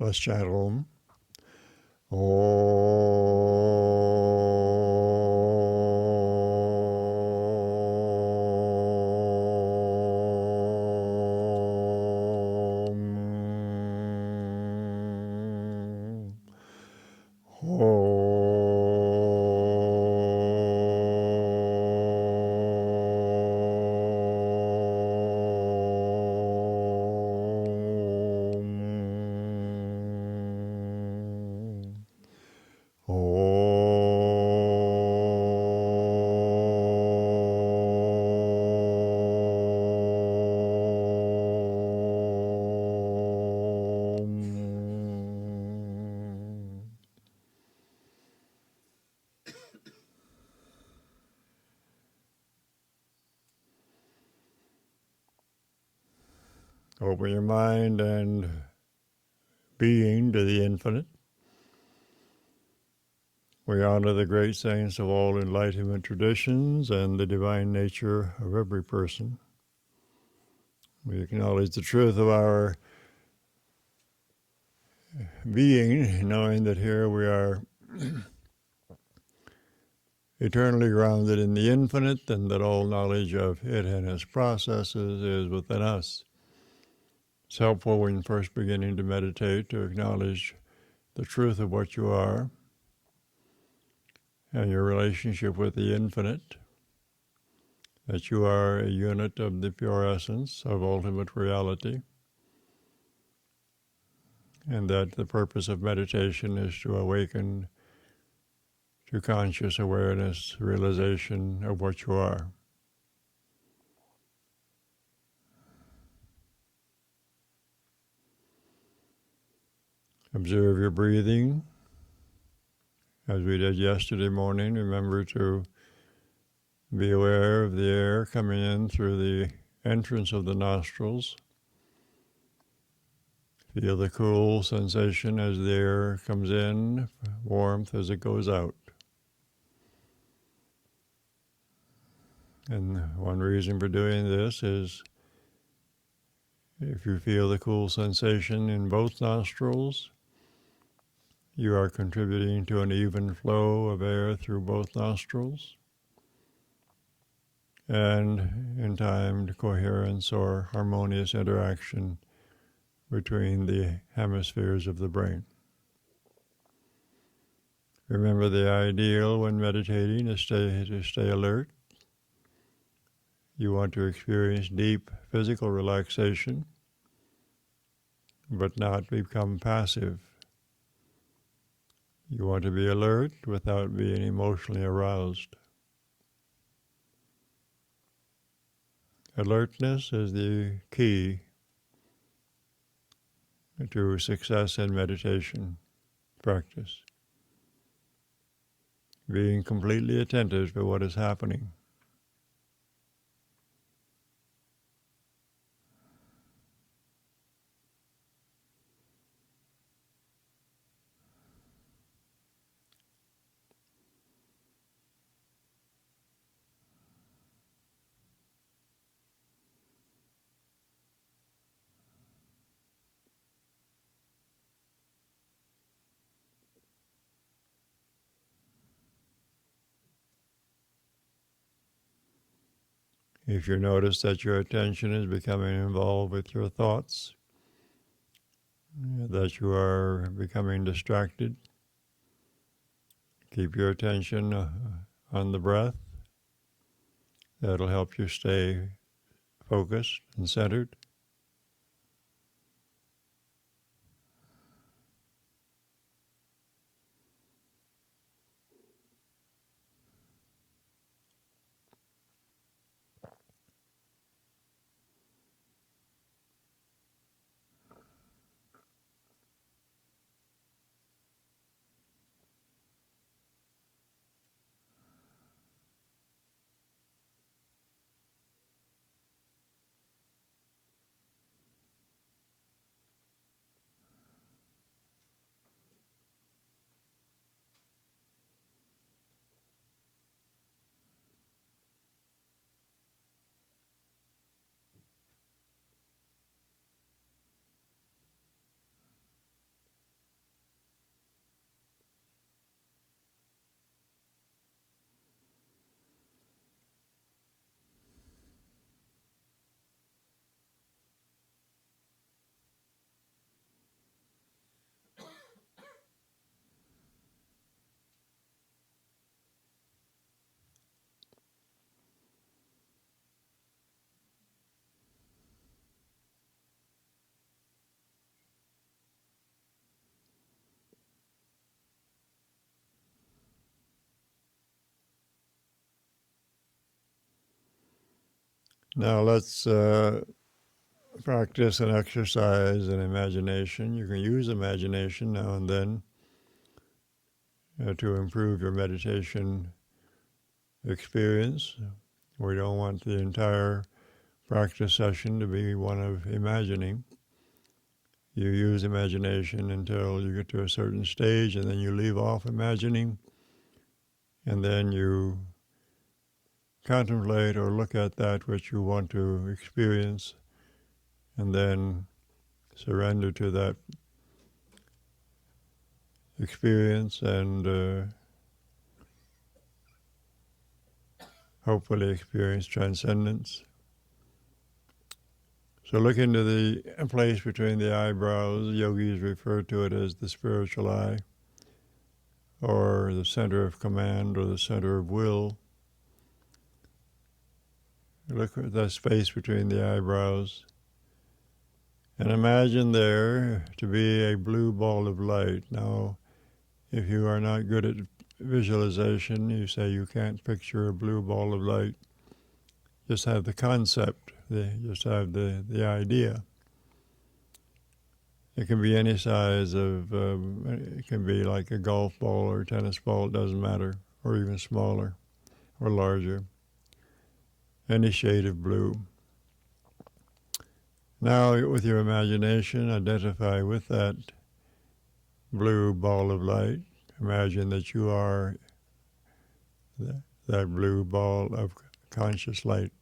Let's chant Om. Open your mind and being to the infinite. We honor the great saints of all enlightenment traditions and the divine nature of every person. We acknowledge the truth of our being, knowing that here we are eternally grounded in the infinite and that all knowledge of it and its processes is within us. It's helpful when first beginning to meditate to acknowledge the truth of what you are and your relationship with the infinite, that you are a unit of the pure essence of ultimate reality, and that the purpose of meditation is to awaken to conscious awareness, realization of what you are. Observe your breathing. As we did yesterday morning, remember to be aware of the air coming in through the entrance of the nostrils. Feel the cool sensation as the air comes in, warmth as it goes out. And one reason for doing this is if you feel the cool sensation in both nostrils, you are contributing to an even flow of air through both nostrils, and in time to coherence or harmonious interaction between the hemispheres of the brain. Remember, the ideal when meditating is to stay alert. You want to experience deep physical relaxation, but not become passive. You want to be alert without being emotionally aroused. Alertness is the key to success in meditation practice. Being completely attentive to what is happening. If you notice that your attention is becoming involved with your thoughts, that you are becoming distracted, keep your attention on the breath. That'll help you stay focused and centered. Now let's practice an exercise in imagination. You can use imagination now and then to improve your meditation experience. We don't want the entire practice session to be one of imagining. You use imagination until you get to a certain stage, and then you leave off imagining, and then you contemplate or look at that which you want to experience, and then surrender to that experience and hopefully experience transcendence. So look into the place between the eyebrows. Yogis refer to it as the spiritual eye, or the center of command, or the center of will. Look at that space between the eyebrows, and imagine there to be a blue ball of light. Now, if you are not good at visualization, you say you can't picture a blue ball of light. Just have the concept, just have the idea. It can be any size it can be like a golf ball or a tennis ball, it doesn't matter, or even smaller or larger. Any shade of blue. Now, with your imagination, identify with that blue ball of light. Imagine that you are that blue ball of conscious light.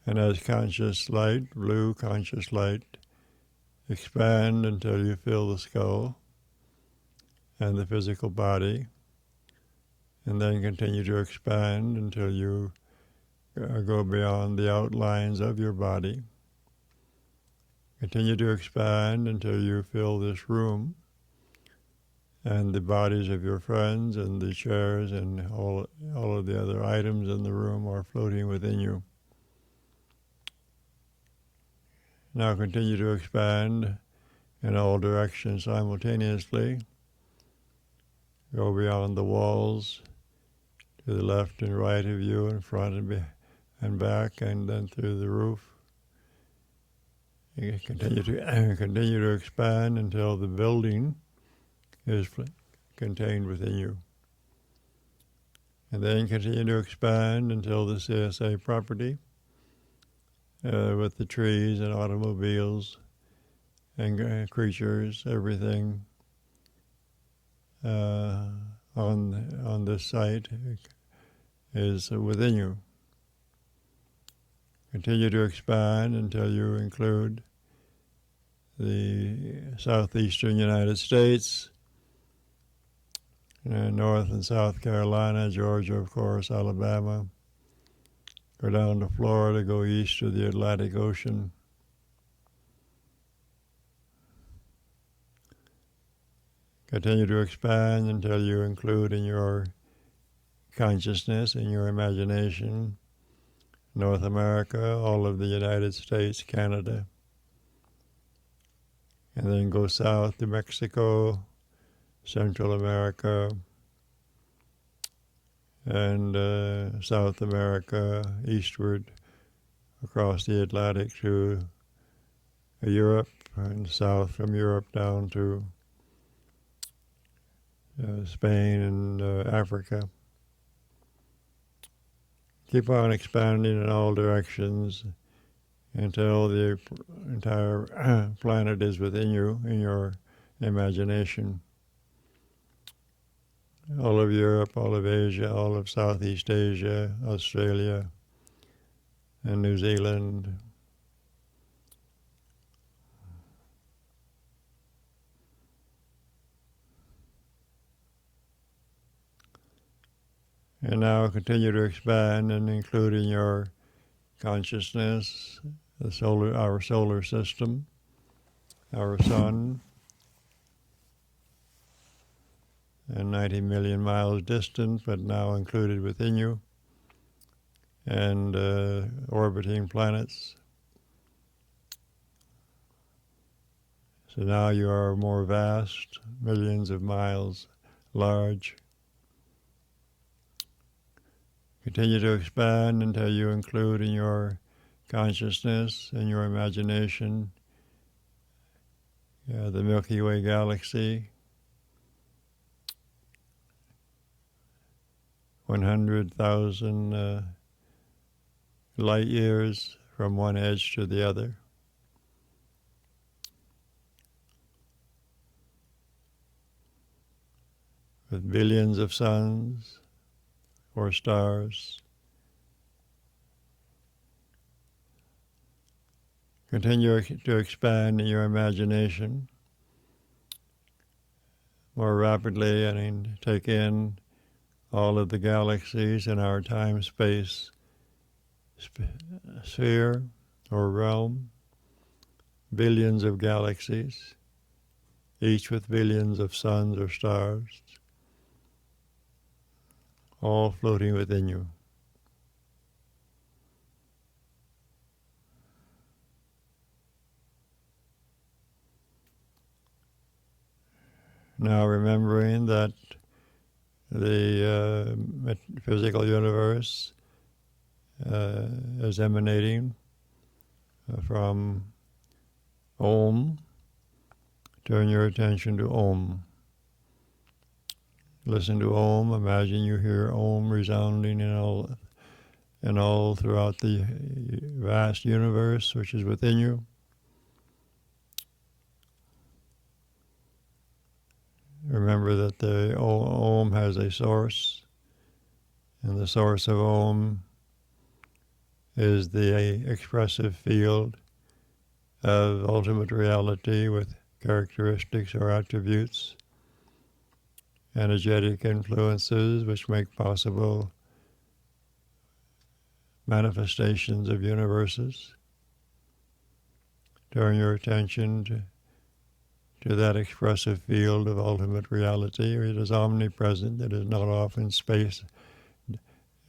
And as conscious light, blue conscious light, expand until you fill the skull and the physical body, and then continue to expand until you go beyond the outlines of your body. Continue to expand until you fill this room and the bodies of your friends and the chairs and all of the other items in the room are floating within you. Now continue to expand in all directions simultaneously. Go beyond the walls to the left and right of you, in front and back, and then through the roof. You continue to expand until the building is contained within you. And then continue to expand until the CSA property, with the trees and automobiles and creatures, everything on this site is within you. Continue to expand until you include the southeastern United States, North and South Carolina, Georgia, of course, Alabama. Go down to Florida, go east to the Atlantic Ocean. Continue to expand until you include in your consciousness, in your imagination, North America, all of the United States, Canada. And then go south to Mexico, Central America, and South America, eastward across the Atlantic to Europe, and south from Europe down to Spain and Africa. Keep on expanding in all directions until the entire planet is within you, in your imagination. All of Europe, all of Asia, all of Southeast Asia, Australia, and New Zealand. And now continue to expand and include in your consciousness our solar system, our sun, and 90 million miles distant, but now included within you, and orbiting planets. So now you are more vast, millions of miles large. Continue to expand until you include in your consciousness and your imagination the Milky Way galaxy, 100,000 light years from one edge to the other. With billions of suns or stars. Continue to expand in your imagination more rapidly and take in all of the galaxies in our time-space sphere or realm. Billions of galaxies, each with billions of suns or stars, all floating within you. Now remembering that the physical universe is emanating from Om, turn your attention to Om. Listen to Om, imagine you hear Om resounding in all throughout the vast universe which is within you. Remember that the Om has a source, and the source of Om is the expressive field of ultimate reality with characteristics or attributes, energetic influences which make possible manifestations of universes. Turn your attention to that expressive field of ultimate reality. It is omnipresent. It is not off in space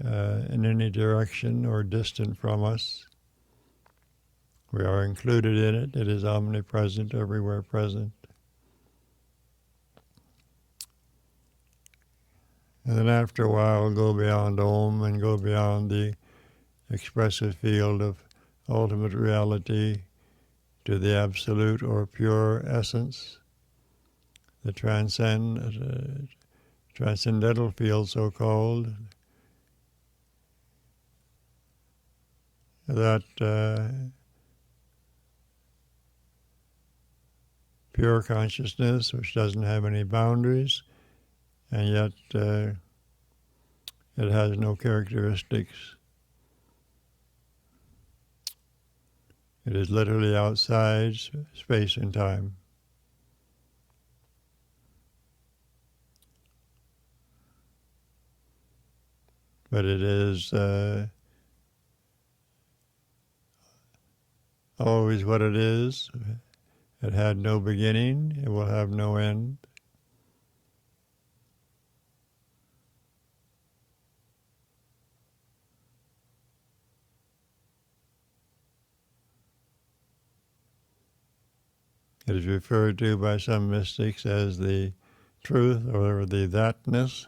in any direction or distant from us. We are included in it. It is omnipresent, everywhere present. And then after a while, go beyond Om and go beyond the expressive field of ultimate reality to the absolute or pure essence, the transcendental field, so-called, that pure consciousness which doesn't have any boundaries, and yet it has no characteristics. It is literally outside space and time. But it is always what it is. It had no beginning. It will have no end. It is referred to by some mystics as the truth or the thatness,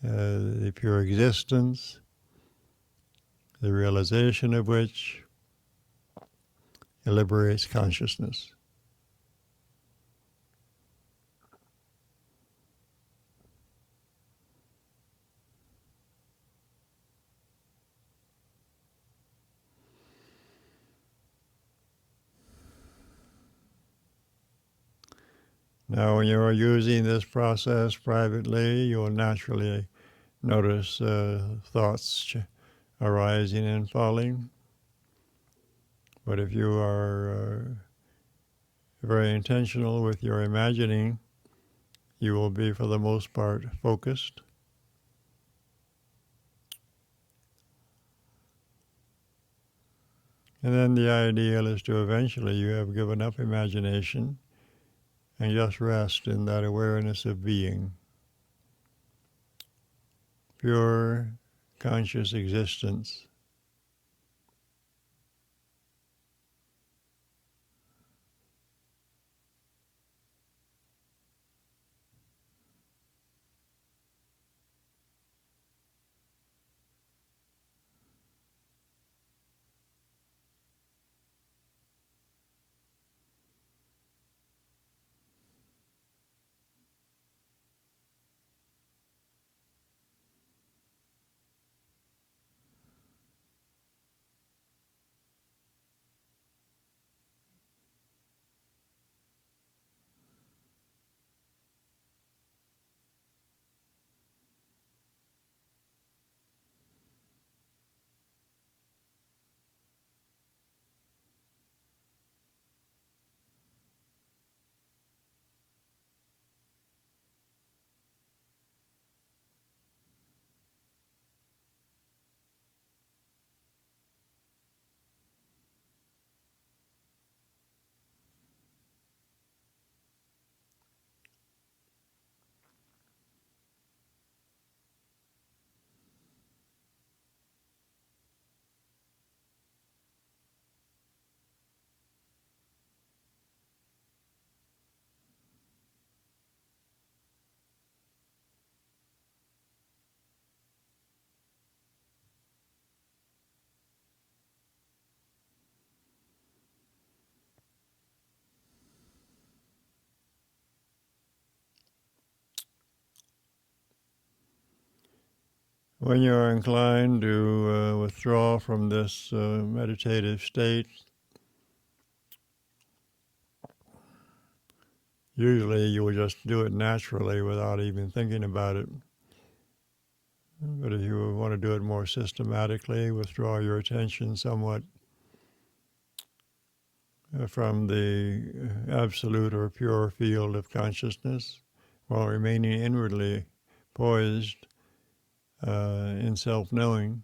the pure existence, the realization of which liberates consciousness. Now, when you are using this process privately, you will naturally notice thoughts arising and falling. But if you are very intentional with your imagining, you will be, for the most part, focused. And then the ideal is to eventually you have given up imagination and just rest in that awareness of being. Pure conscious existence. When you are inclined to withdraw from this meditative state, usually you will just do it naturally without even thinking about it. But if you want to do it more systematically, withdraw your attention somewhat from the absolute or pure field of consciousness while remaining inwardly poised in self-knowing.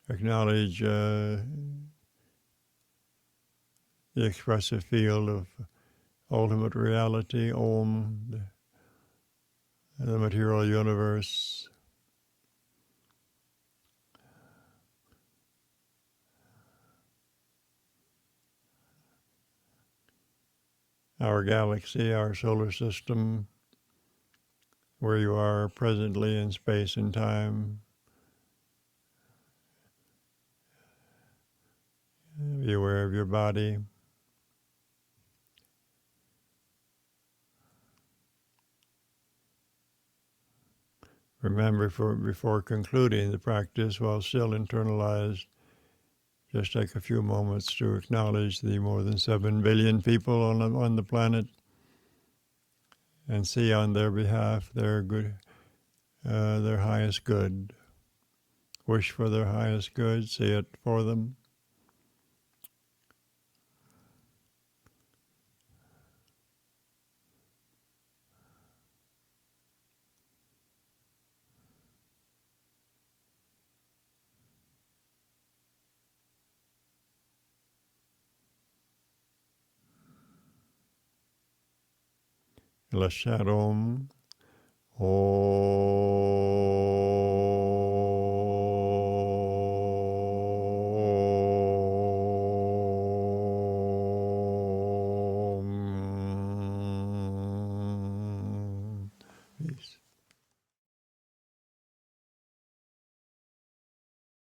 Acknowledge the expressive field of ultimate reality, Om, the material universe. Our galaxy, our solar system, where you are presently in space and time. Be aware of your body. Remember, before concluding the practice, while still internalized, just take a few moments to acknowledge the more than 7 billion people on the planet and see on their behalf their their highest good. Wish for their highest good, see it for them. Let's chant Om. Om.